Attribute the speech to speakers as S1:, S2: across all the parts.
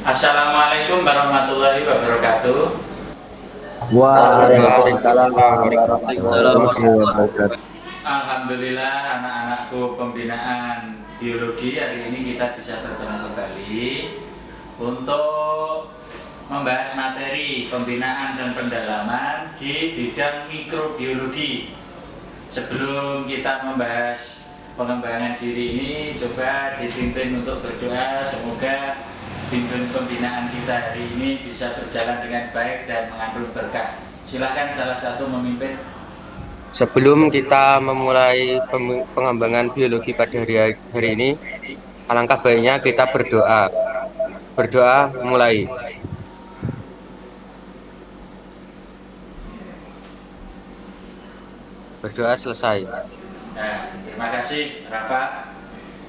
S1: Assalamualaikum warahmatullahi wabarakatuh.
S2: Waalaikumsalam
S3: Waalaikumsalam
S2: warahmatullahi wabarakatuh.
S1: Alhamdulillah anak-anakku pembinaan biologi, hari ini kita bisa bertemu kembali untuk membahas materi pembinaan dan pendalaman di bidang mikrobiologi. Sebelum kita membahas pengembangan diri ini, coba dipimpin untuk berdoa, semoga pembinaan kita hari ini bisa berjalan dengan baik dan mengandung berkah. Silahkan salah satu memimpin.
S3: Sebelum kita memulai pengembangan biologi pada hari ini, alangkah baiknya kita berdoa. Berdoa mulai. Berdoa selesai.
S1: Nah, terima kasih Rafa.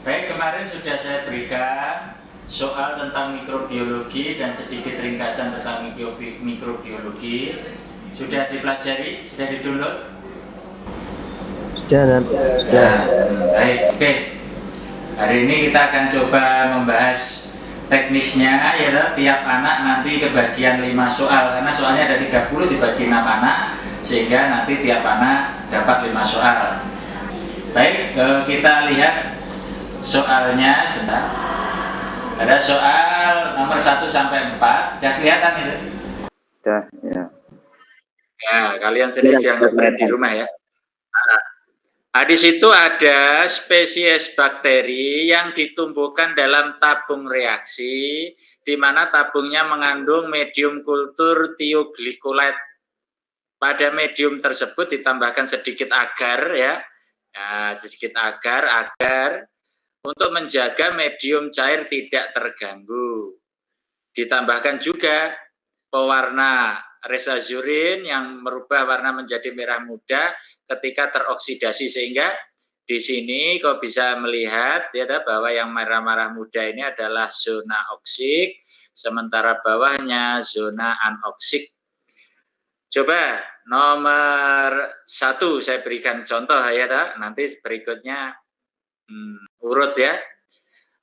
S1: Baik, kemarin sudah saya berikan soal tentang mikrobiologi dan sedikit ringkasan tentang mikrobiologi. Sudah dipelajari? Sudah di-download?
S2: Sudah.
S1: Baik, oke. Hari ini kita akan coba membahas teknisnya, ya, tiap anak nanti kebagian 5 soal, karena soalnya ada 30 dibagi 6 anak, sehingga nanti tiap anak dapat 5 soal. Baik, kita lihat soalnya. Bentar. Ada soal nomor 1 sampai 4. Sudah kelihatan itu?
S2: Sudah, ya.
S1: Ya, kalian sendiri jangan print di rumah ya. Nah, di situ ada spesies bakteri yang ditumbuhkan dalam tabung reaksi, di mana tabungnya mengandung medium kultur thioglycolate. Pada medium tersebut ditambahkan sedikit agar, ya, sedikit agar untuk menjaga medium cair tidak terganggu. Ditambahkan juga pewarna resazurin yang merubah warna menjadi merah muda ketika teroksidasi, sehingga di sini kau bisa melihat ya bahwa yang merah-merah muda ini adalah zona oksik, sementara bawahnya zona anoksik. Coba nomor 1 saya berikan contoh ya, nanti berikutnya urut ya.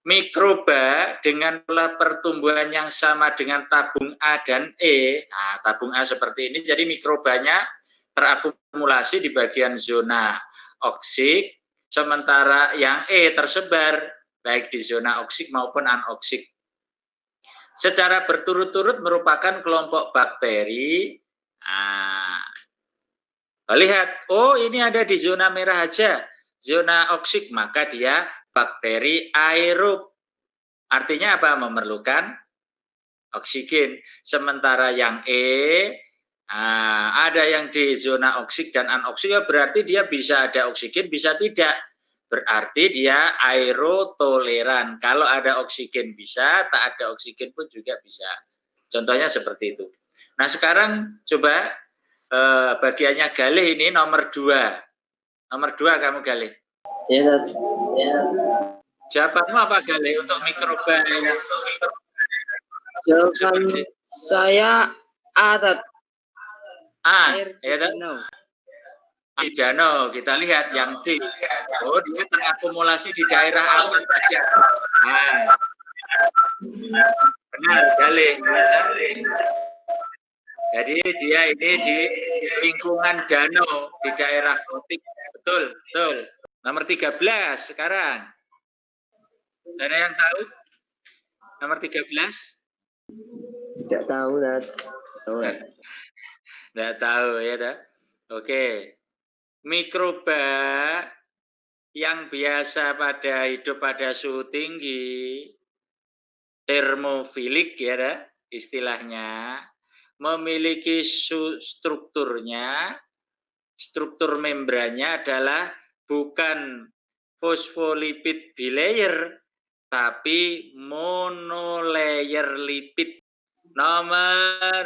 S1: Mikroba dengan pola pertumbuhan yang sama dengan tabung A dan E. Nah, tabung A seperti ini, jadi mikrobanya terakumulasi di bagian zona oksik, sementara yang E tersebar baik di zona oksik maupun anoksik. Secara berturut-turut merupakan kelompok bakteri. Nah, lihat, oh ini ada di zona merah aja, zona oksik, maka dia bakteri aerob. Artinya apa? Memerlukan oksigen. Sementara yang E, ada yang di zona oksik dan anoksik, berarti dia bisa ada oksigen, bisa tidak. Berarti dia aerotoleran. Kalau ada oksigen bisa, tak ada oksigen pun juga bisa. Contohnya seperti itu. Nah, sekarang coba bagiannya Galih ini nomor 2. Nomor 2 kamu Galih.
S2: Ya.
S1: Jawabanmu apa Galih untuk mikroba yang
S2: Jawaban saya A.
S1: Air danau. Air danau, kita lihat yang D. Oh, dia terakumulasi di daerah aman saja. Nah, benar, Galih. Jadi dia ini di lingkungan danau di daerah Gotik. Betul. Nomor 13 sekarang. Ada yang tahu? Nomor 13?
S2: Tidak tahu, Dad.
S1: Tidak tahu ya, dah. Oke. Mikroba yang biasa hidup pada suhu tinggi, termofilik ya, dah, istilahnya, memiliki struktur membrannya adalah bukan fosfolipid bilayer, tapi monolayer lipid. Nomor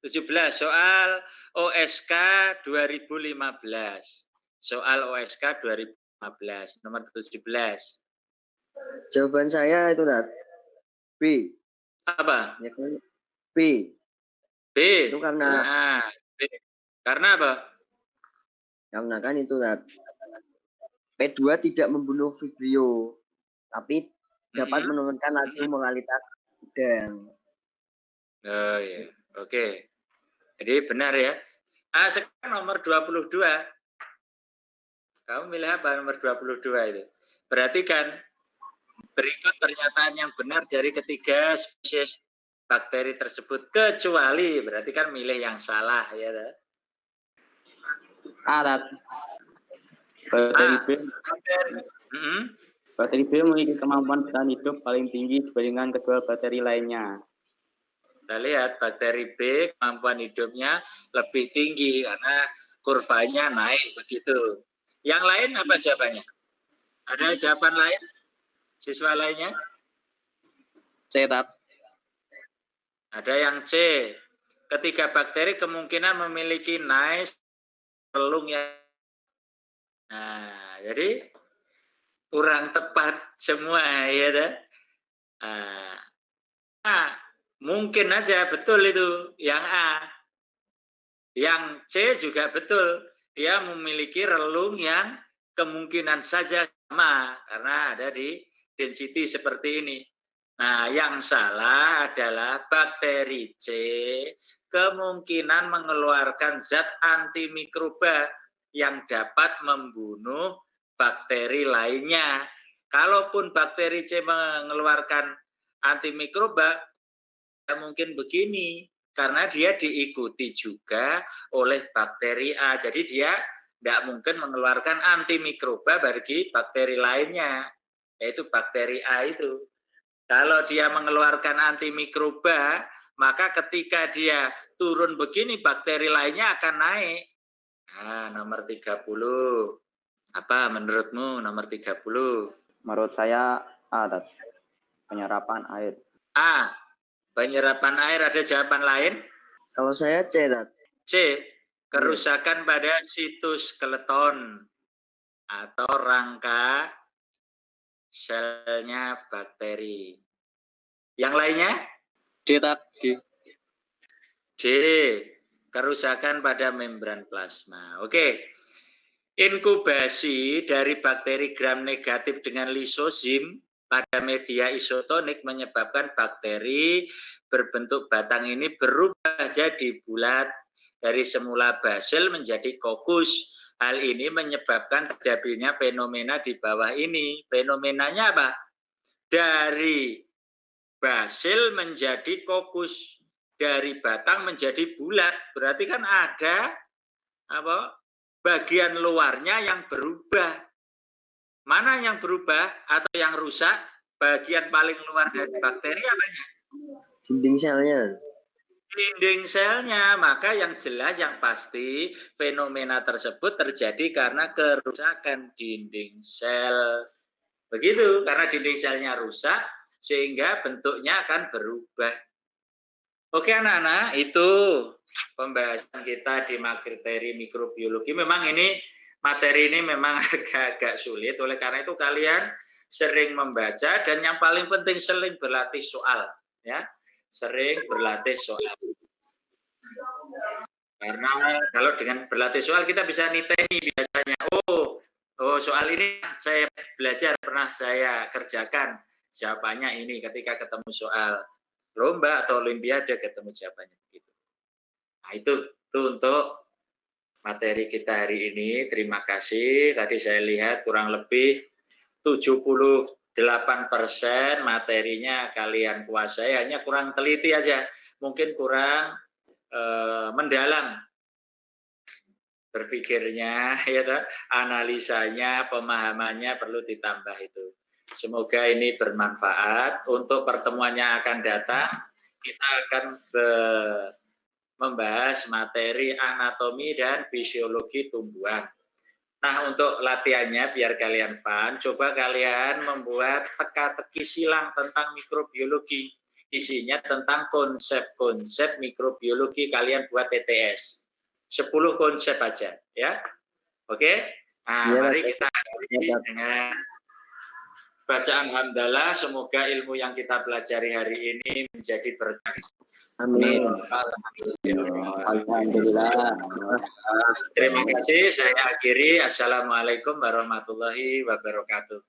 S1: 17 soal OSK 2015. Soal OSK 2015 nomor 17.
S2: Jawaban saya itu, Dad. B.
S1: Apa?
S2: Ya kan? B.
S1: B.
S2: Itu karena
S1: B. Karena apa?
S2: Karena kan itu, Dad. P2 tidak membunuh Vibrio, tapi dapat menurunkan laju moralitas ada yang.
S1: Oh ya, oke. Jadi benar ya. Sekarang nomor 22. Kamu milih apa nomor 22 itu? Perhatikan, berikut pernyataan yang benar dari ketiga spesies bakteri tersebut, kecuali, berarti kan milih yang salah ya.
S4: Alat. Bakteri B. Bakteri B memiliki kemampuan bertahan hidup paling tinggi dibandingkan kedua bakteri lainnya.
S1: Kita lihat bakteri B kemampuan hidupnya lebih tinggi karena kurvanya naik begitu. Yang lain apa jawabannya? Ada jawaban lain? Siswa lainnya?
S4: C, Tat.
S1: Ada yang C. Ketiga bakteri kemungkinan memiliki nice relung yang. Nah, jadi kurang tepat semua ya. Nah, mungkin aja betul itu yang A. Yang C juga betul. Dia memiliki relung yang kemungkinan saja sama karena ada di density seperti ini. Nah, yang salah adalah bakteri C kemungkinan mengeluarkan zat antimikroba yang dapat membunuh bakteri lainnya. Kalaupun bakteri C mengeluarkan antimikroba, mungkin begini, karena dia diikuti juga oleh bakteri A. Jadi dia tidak mungkin mengeluarkan antimikroba bagi bakteri lainnya, yaitu bakteri A itu. Kalau dia mengeluarkan antimikroba, maka ketika dia turun begini, bakteri lainnya akan naik. Nah, nomor 30. Apa menurutmu nomor 30?
S4: Menurut saya A, Tat. Penyerapan air.
S1: A. Penyerapan air, ada jawaban lain?
S2: Kalau saya C, Tat.
S1: C. Kerusakan pada situs skeleton atau rangka selnya bakteri. Yang lainnya?
S4: D, Tat. D.
S1: D. Kerusakan pada membran plasma. Oke. Inkubasi dari bakteri gram negatif dengan lisosim pada media isotonik menyebabkan bakteri berbentuk batang ini berubah jadi bulat dari semula basil menjadi kokus. Hal ini menyebabkan terjadinya fenomena di bawah ini. Fenomenanya apa? Dari basil menjadi kokus, dari batang menjadi bulat. Berarti kan ada apa? Bagian luarnya yang berubah. Mana yang berubah atau yang rusak? Bagian paling luar dari bakteri apanya?
S2: Dinding selnya.
S1: Dinding selnya. Maka yang jelas, yang pasti fenomena tersebut terjadi karena kerusakan dinding sel. Begitu, karena dinding selnya rusak sehingga bentuknya akan berubah. Oke anak-anak, itu pembahasan kita di materi mikrobiologi. Memang ini materi ini memang agak-agak sulit, oleh karena itu kalian sering membaca dan yang paling penting sering berlatih soal, ya, sering berlatih soal. Karena kalau dengan berlatih soal kita bisa niteni biasanya, oh soal ini saya belajar, pernah saya kerjakan, jawabannya ini ketika ketemu soal lomba atau olimpiade ketemu jawabannya begitu. Nah itu untuk materi kita hari ini. Terima kasih. Tadi saya lihat kurang lebih 78% materinya kalian kuasai, hanya kurang teliti aja. Mungkin kurang mendalam berpikirnya, ya, analisanya, pemahamannya perlu ditambah itu. Semoga ini bermanfaat. Untuk pertemuan yang akan datang, kita akan membahas materi anatomi dan fisiologi tumbuhan. Nah, untuk latihannya biar kalian paham, coba kalian membuat teka-teki silang tentang mikrobiologi. Isinya tentang konsep-konsep mikrobiologi, kalian buat TTS. 10 konsep aja, ya. Oke? Nah, ya, mari kita akhiri dengan bacaan hamdalah. Semoga ilmu yang kita pelajari hari ini menjadi berkah.
S2: Amin.
S4: Alhamdulillah.
S1: Terima kasih. Saya akhiri. Assalamualaikum warahmatullahi wabarakatuh.